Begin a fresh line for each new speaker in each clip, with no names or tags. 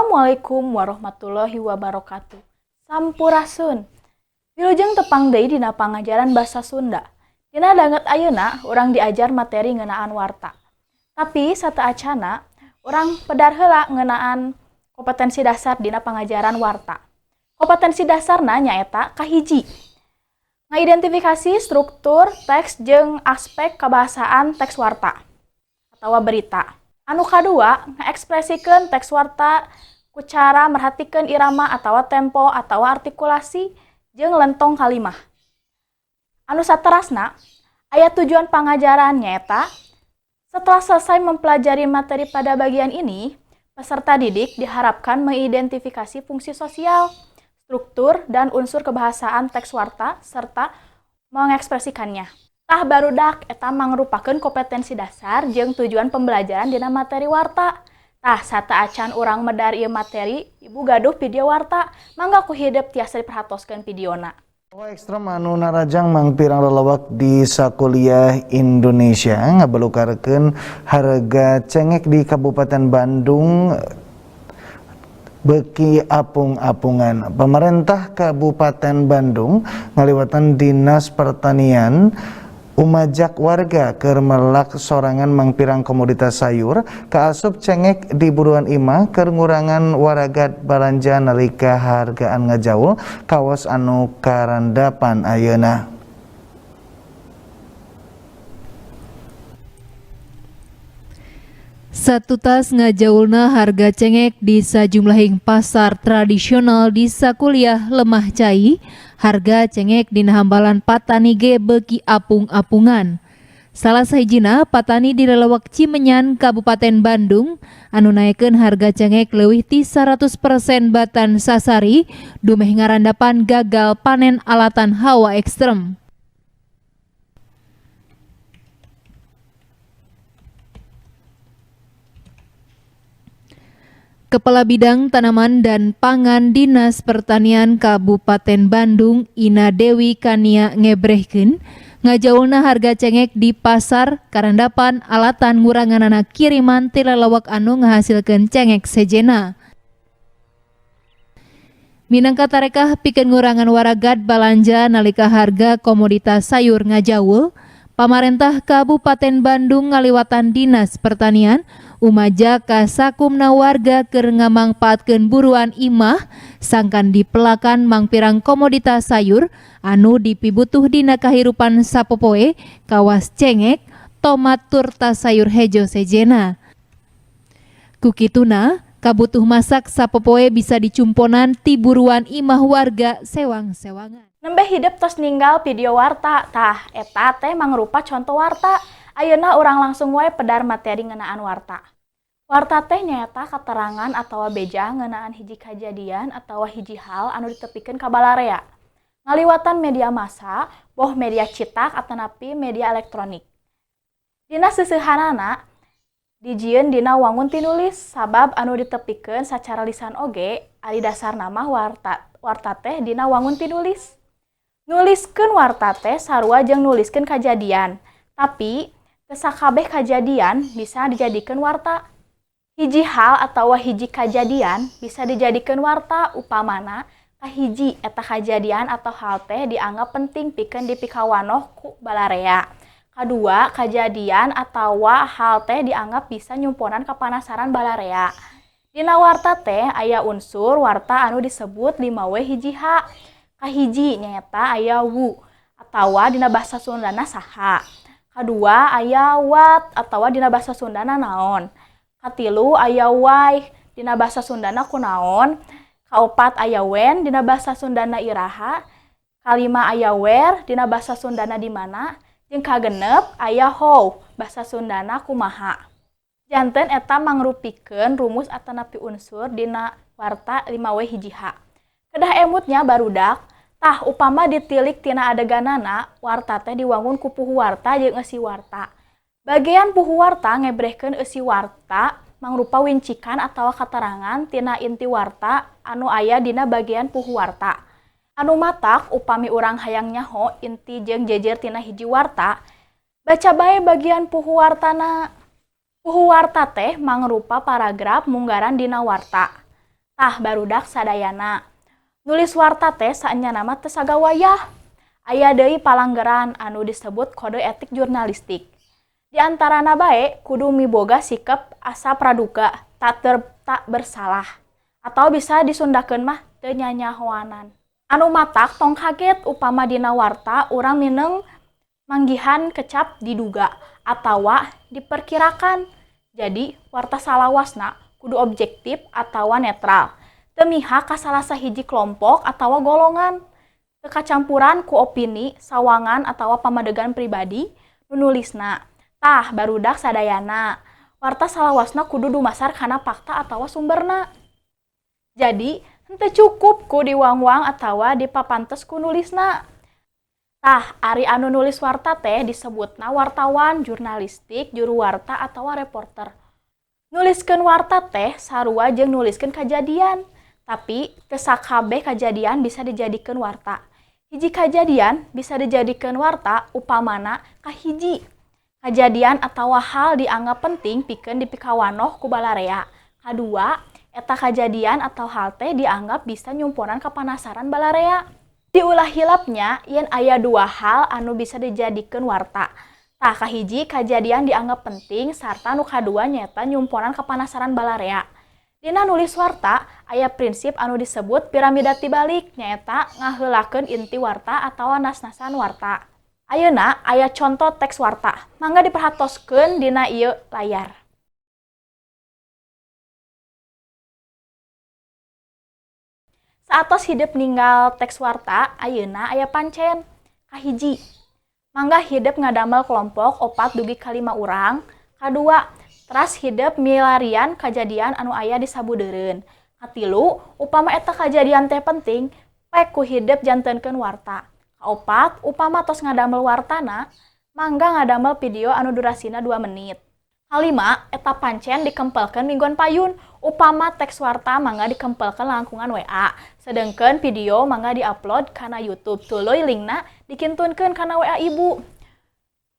Assalamualaikum warahmatullahi wabarakatuh. Sampurasun. Wilujeng tepang deui dina pangajaran basa Sunda. Dina danget ayeuna urang diajar materi ngeunaan warta. Tapi sateacana urang pedar heula ngeunaan kompetensi dasar dina pangajaran warta. Kompetensi dasarna nyaeta kahiji. Ngaidentifikasi struktur teks jeung aspek kabahasaan teks warta atawa berita. Anu kadua, ngaekspresikeun teks warta ku cara merhatikeun irama atawa tempo atawa artikulasi jeung lentong kalimah. Anu saterasna, aya tujuan pangajaran nyaeta setelah selesai mempelajari materi pada bagian ini, peserta didik diharapkan mengidentifikasi fungsi sosial, struktur, dan unsur kebahasaan teks warta serta mengekspresikannya. Tah barudak eta mangrupakeun kompetensi dasar jeung tujuan pembelajaran dina materi warta. Tah sataacan urang medar ieu materi, ibu gaduh video warta, mangga ku hideuk tiasa diperhatoskeun videona.
Ekstrem anu narajang mangpirang lelewak di sakuliah Indonesia ngabelukarkeun harga cengek di Kabupaten Bandung beki apung-apungan. Pemerintah Kabupaten Bandung ngaliwatan Dinas Pertanian umajak warga keur melak sorangan mangpirang komoditas sayur kaasup cengek di buruan imah keur ngurangan waragat balanja nalika hargaan ngajaul kawas anu karandapan ayeuna.
Satu tas ngajaulna harga cengek di sajumlahing pasar tradisional di sakuliah Lemah Cai. Harga cengek dina hambalan patani ge beuki apung-apungan. Salah sahijina patani di lelewak Cimenyan, Kabupaten Bandung, anu naekeun harga cengek leuwih ti 100% batan sasari, dumeh ngarandapan gagal panen alatan hawa ekstrem. Kepala Bidang Tanaman dan Pangan Dinas Pertanian Kabupaten Bandung, Ina Dewi Kania ngebrehkeun, ngajaulna harga cengek di pasar karandapan alatan nguranganana kiriman ti lalawak anu ngahasilkeun cengek sejena. Minangka tarekah pikeun ngurangan waragat balanja nalika harga komoditas sayur ngajaul, pamarentah Kabupaten Bandung ngaliwatan Dinas Pertanian umaja ka sakumna warga keur ngamangpaatkeun buruan imah sangkan dipelakan mangpirang komoditas sayur anu dipibutuh dina kahirupan sapopoe kawas cengek, tomat, turta sayur hejo sejena. Kukituna, kabutuh masak sapopoe bisa dicumponan ti buruan imah warga sewang-sewangan.
Nembe hidup tos ninggal video warta, tah eta teh mangrupa contoh warta. Ayeuna urang langsung wae pedar materi ngeunaan warta. Warta teh nyaeta katerangan atawa beja ngeunaan hiji kajadian atawa hiji hal anu ditepikeun ka balarea. Ngaliwatan media massa, boh media cetak atanapi media elektronik. Dina seusehanana dijieun dina wangun tinulis sabab anu ditepikeun sacara lisan oge ari dasarna mah warta teh dina wangun tinulis. Nuliskeun warta teh sarua jeung nuliskeun kajadian, tapi teu sakabeh kajadian bisa dijadikeun warta. Hiji hal atawa hiji kajadian bisa dijadikeun warta upamana kahiji eta kajadian atau hal teh dianggap penting pikeun dipikawanoh ku balarea. Kadua, kajadian atawa hal teh dianggap bisa nyumponan kapanasaran balarea. Dina warta teh aya unsur warta anu disebut 5W hiji H. Kahiji nyaeta aya wu atawa dina basa Sundana saha. Kadua aya wat atawa dina basa Sundana naon. Katilu aya wai dina basa Sundana kunaon. Kaopat aya wen dina basa Sundana iraha. Kalima aya wer dina basa Sundana di mana. Jeung kagenep aya how basa Sundana kumaha. Janten eta mangrupikeun rumus atanapi unsur dina warta 5W hiji H. Kedah emutnya barudak, tah upama ditilik tina adeganana, warta teh diwangun ku puhu warta jeung eusi warta. Bagian puhu warta ngebrehkeun eusi warta mangrupa wincikan atawa katerangan tina inti warta anu aya dina bagian puhu warta. Anu matak upami urang hayang nyaho inti jeung jejer tina hiji warta, baca bae bagian puhu wartana. Puhu warta teh mangrupa paragraf munggaran dina warta. Tah barudak sadayana. Nulis warta teh saenya nama teu sagawayah. Aya deui palanggaran anu disebut kode etik jurnalistik. Di antarana bae kudu miboga sikap asa praduga tak bersalah atau bisa disundakeun mah teu nyanyahoanan. Anu matak tong kaget upama dina warta urang mineng manggihan kecap diduga atawa diperkirakan. Jadi warta salawasna kudu objektif atawa netral. Teu mihak ka salah sahiji kelompok atawa golongan. Teu kacampuran ku opini, sawangan atawa pamadegan pribadi nu nulisna. Tah barudak sadayana. Warta salawasna kudu dumasar kana fakta atawa sumberna. Jadi henteu cukup ku diwang-wang atawa dipapantes ku nulisna. Tah, ari anu nulis warta teh disebutna wartawan, jurnalistik, juru warta atawa reporter. Nuliskeun warta teh sarua jeung nuliskeun kajadian, tapi teu sakabeh kajadian bisa dijadikeun warta. Hiji kajadian bisa dijadikeun warta upamana kahiji kajadian atawa hal dianggap penting pikeun dipikawanoh ku balarea. Kadua, eta kajadian atau hal teh dianggap bisa nyumponan kapanasaran balarea. Diulah hilapnya yen aya dua hal anu bisa dijadikeun warta. Tah kahiji kajadian dianggap penting sarta nu kadua nyata nyumponan kapanasaran balarea. Dina nulis warta aya prinsip anu disebut piramida tibalik nyaeta ngaheulakeun inti warta atawa nas-nasan warta. Ayeuna aya contoh teks warta. Mangga diperhatoskeun dina ieu layar. Saatos hidup ninggal teks warta, ayeuna aya pancen. Kahiji, mangga hidup ngadamel kelompok 4 dugi ka 5 urang. Kadua, teras hidup milarian kajadian anu aya di sabudeureun. Katilu, upama eta kajadian teh penting, pek ku hidup jantenkeun warta. Kaopat, upama tos ngadamel wartana, mangga ngadamel video anu durasina 2 menit. Kalima, eta pancen dikempelkeun mingguan payun. Upama teks warta mangga dikempelkeun langkungan WA. Sedengkeun video mangga diupload kana YouTube. Tuluy linkna dikintunkeun kana WA ibu.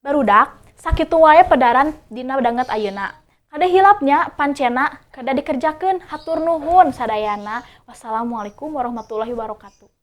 Barudak, sakitu wae pedaran dina danget ayeuna. Kada hilapnya pancena kada dikerjakeun. Hatur nuhun sadayana. Wassalamualaikum warahmatullahi wabarakatuh.